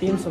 300.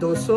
200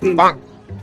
300.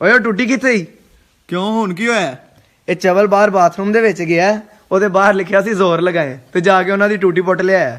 ਓਏ ਉਹ ਟੁੱਟੀ ਕਿੱਥੇ ਹੀ? ਕਿਉਂ ਹੁਣ ਕੀ ਹੋਇਆ? ਇਹ ਚਵਲ ਬਾਹਰ ਬਾਥਰੂਮ ਦੇ ਵਿੱਚ ਗਿਆ. ਉਹਦੇ ਬਾਹਰ ਲਿਖਿਆ ਸੀ ਜ਼ੋਰ ਲਗਾਏ ਤੇ ਜਾ ਕੇ ਉਹਨਾਂ ਦੀ ਟੂਟੀ ਪੁੱਟ ਲਿਆਇਆ.